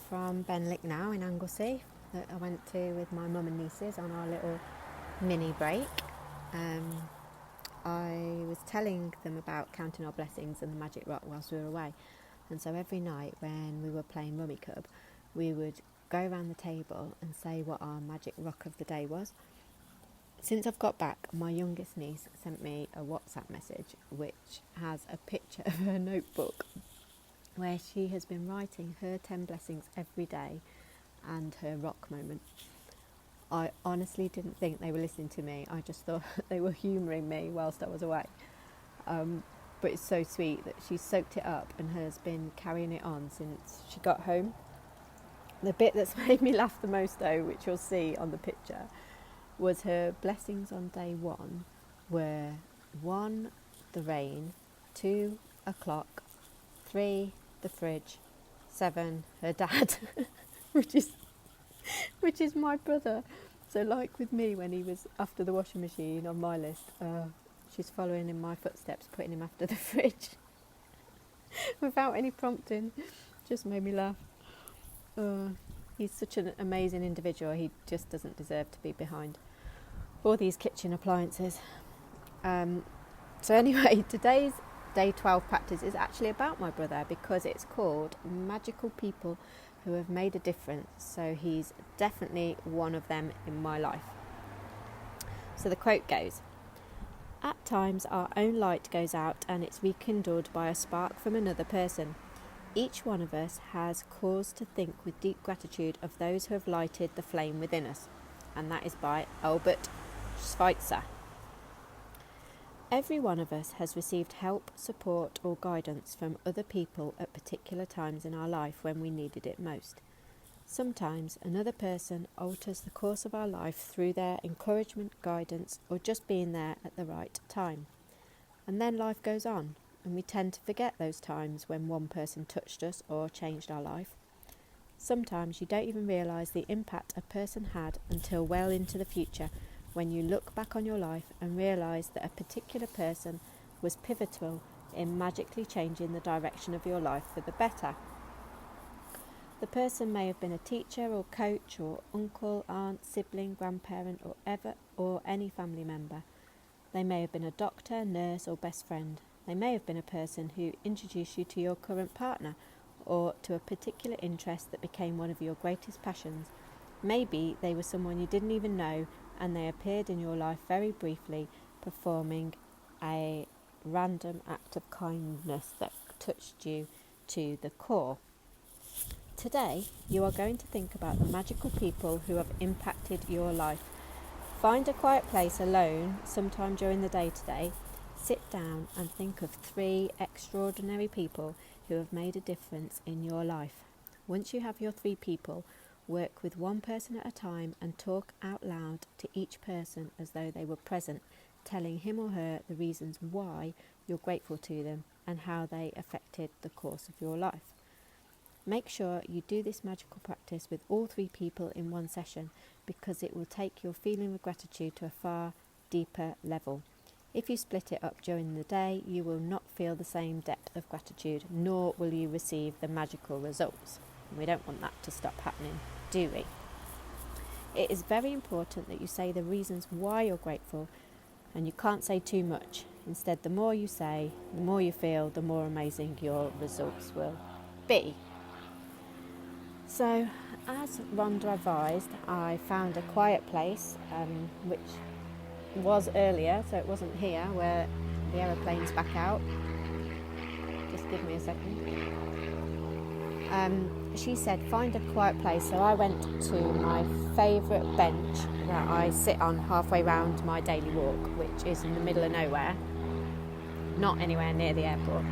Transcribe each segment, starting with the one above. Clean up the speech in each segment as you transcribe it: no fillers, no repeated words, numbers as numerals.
from Benwick now in Anglesey that I went to with my mum and nieces on our little mini break. I was telling them about counting our blessings and the magic rock whilst we were away. And so every night when we were playing Rummy Cub, we would go around the table and say what our magic rock of the day was. Since I've got back, my youngest niece sent me a WhatsApp message which has a picture of her notebook where she has been writing her 10 blessings every day and her rock moment. I honestly didn't think they were listening to me. I just thought they were humouring me whilst I was away. But it's so sweet that she soaked it up and has been carrying it on since she got home. The bit that's made me laugh the most though, which you'll see on the picture, was her blessings on day 1 were 1, the rain, 2, a clock, 3, the fridge, 7, her dad, which is my brother. So like with me when he was after the washing machine on my list, she's following in my footsteps, putting him after the fridge without any prompting. Just made me laugh. He's such an amazing individual. He just doesn't deserve to be behind all these kitchen appliances. So anyway, today's day 12 practice is actually about my brother because it's called Magical People Who Have Made a Difference. So he's definitely one of them in my life. So the quote goes, "At times our own light goes out and it's rekindled by a spark from another person. Each one of us has cause to think with deep gratitude of those who have lighted the flame within us." And that is by Albert Schweitzer. Every one of us has received help, support or guidance from other people at particular times in our life when we needed it most. Sometimes another person alters the course of our life through their encouragement, guidance or just being there at the right time. And then life goes on and we tend to forget those times when one person touched us or changed our life. Sometimes you don't even realise the impact a person had until well into the future when you look back on your life and realise that a particular person was pivotal in magically changing the direction of your life for the better. The person may have been a teacher or coach or uncle, aunt, sibling, grandparent or any family member. They may have been a doctor, nurse or best friend. They may have been a person who introduced you to your current partner or to a particular interest that became one of your greatest passions. Maybe they were someone you didn't even know and they appeared in your life very briefly, performing a random act of kindness that touched you to the core. Today, you are going to think about the magical people who have impacted your life. Find a quiet place alone sometime during the day today. Sit down and think of 3 extraordinary people who have made a difference in your life. Once you have your 3 people, work with one person at a time and talk out loud to each person as though they were present, telling him or her the reasons why you're grateful to them and how they affected the course of your life. Make sure you do this magical practice with all 3 people in one session because it will take your feeling of gratitude to a far deeper level. If you split it up during the day, you will not feel the same depth of gratitude, nor will you receive the magical results. And we don't want that to stop happening, do we? It is very important that you say the reasons why you're grateful, and you can't say too much. Instead, the more you say, the more you feel, the more amazing your results will be. So, as Rhonda advised, I found a quiet place, which was earlier, so it wasn't here where the aeroplane's back out. Just give me a second. She said find a quiet place, so I went to my favourite bench that I sit on halfway round my daily walk, which is in the middle of nowhere, not anywhere near the airport,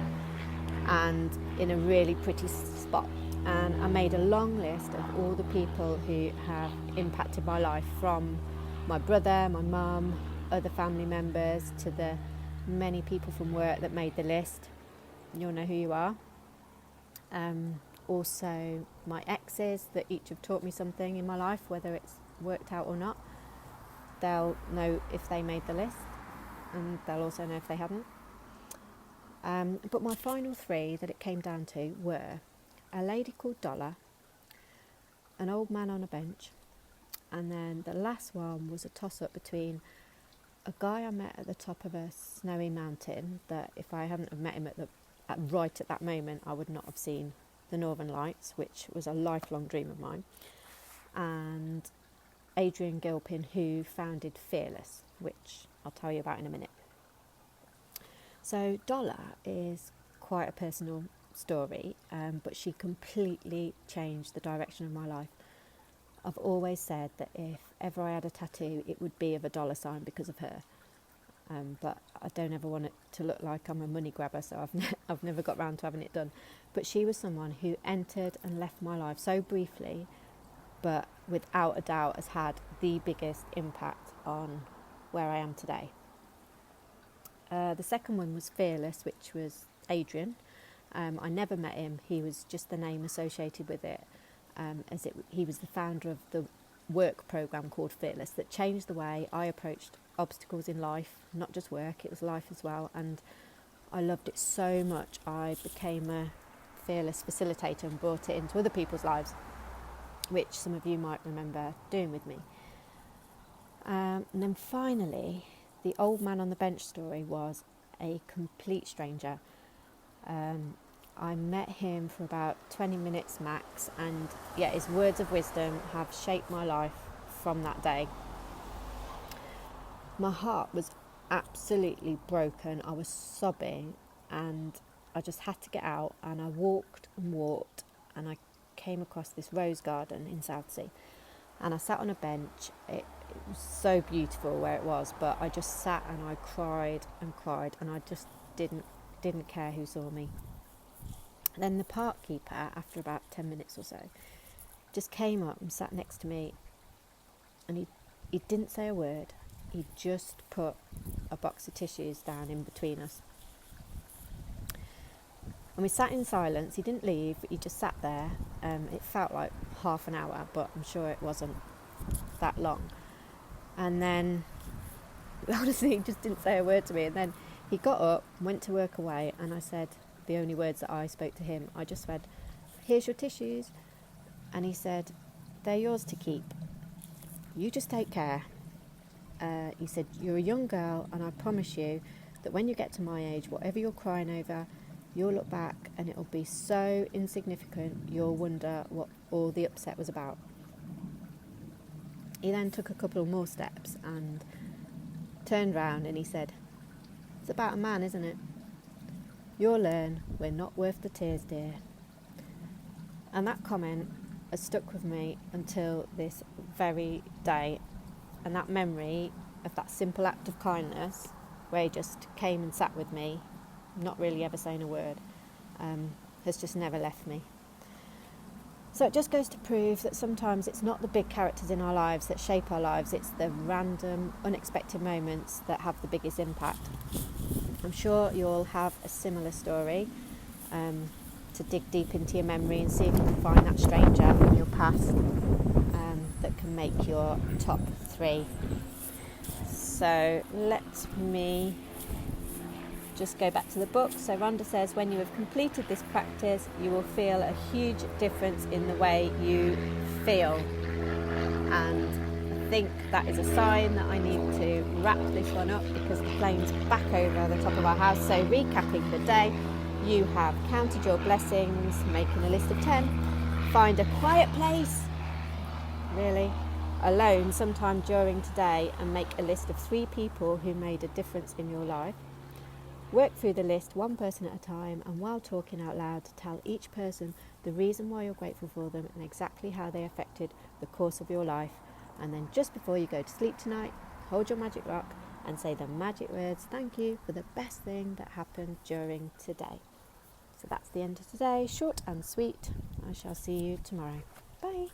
and in a really pretty spot. And I made a long list of all the people who have impacted my life, from my brother, my mum, other family members, to the many people from work that made the list. You'll know who you are. Also my exes that each have taught me something in my life, whether it's worked out or not. They'll know if they made the list, and they'll also know if they hadn't. But my final 3 that it came down to were a lady called Dollar, an old man on a bench, and then the last one was a toss-up between a guy I met at the top of a snowy mountain that if I hadn't have met him right at that moment, I would not have seen the Northern Lights, which was a lifelong dream of mine, and Adrian Gilpin, who founded Fearless, which I'll tell you about in a minute. So Dolla is quite a personal story, but she completely changed the direction of my life. I've always said that if ever I had a tattoo, it would be of a dollar sign because of her. But I don't ever want it to look like I'm a money grabber, so I've never got round to having it done. But she was someone who entered and left my life so briefly, but without a doubt has had the biggest impact on where I am today. The second one was Fearless, which was Adrian. I never met him. He was just the name associated with it, he was the founder of the work program called Fearless that changed the way I approached obstacles in life, not just work, it was life as well, and I loved it so much I became a Fearless facilitator and brought it into other people's lives, which some of you might remember doing with me. And then finally, the old man on the bench story was a complete stranger. I met him for about 20 minutes max, and yet his words of wisdom have shaped my life from that day. My heart was absolutely broken. I was sobbing and I just had to get out, and I walked and walked, and I came across this rose garden in Southsea, and I sat on a bench. It was so beautiful where it was, but I just sat and I cried, and I just didn't care who saw me. Then the park keeper, after about 10 minutes or so, just came up and sat next to me, and he didn't say a word. He just put a box of tissues down in between us. And we sat in silence. He didn't leave, he just sat there. It felt like half an hour, but I'm sure it wasn't that long. And then, honestly, he just didn't say a word to me. And then he got up, went to work away, and I said the only words that I spoke to him. I just said, "Here's your tissues." And he said, "They're yours to keep. You just take care." He said, "You're a young girl, and I promise you that when you get to my age, whatever you're crying over, you'll look back and it'll be so insignificant, you'll wonder what all the upset was about." He then took a couple more steps and turned round and he said, "It's about a man, isn't it? You'll learn we're not worth the tears, dear." And that comment has stuck with me until this very day. And that memory of that simple act of kindness, where he just came and sat with me, not really ever saying a word, has just never left me. So it just goes to prove that sometimes it's not the big characters in our lives that shape our lives, it's the random, unexpected moments that have the biggest impact. I'm sure you'll have a similar story to dig deep into your memory and see if you can find that stranger from your past that can make your top 3. So let me just go back to the book. So Rhonda says, when you have completed this practice, you will feel a huge difference in the way you feel. And I think that is a sign that I need to wrap this one up because the plane's back over the top of our house. So recapping the day, you have counted your blessings, making a list of 10, find a quiet place, really, alone sometime during today, and make a list of 3 people who made a difference in your life. Work through the list one person at a time, and while talking out loud, tell each person the reason why you're grateful for them and exactly how they affected the course of your life. And then just before you go to sleep tonight, hold your magic rock and say the magic words, "Thank you for the best thing that happened during today." So that's the end of today, short and sweet. I shall see you tomorrow. Bye.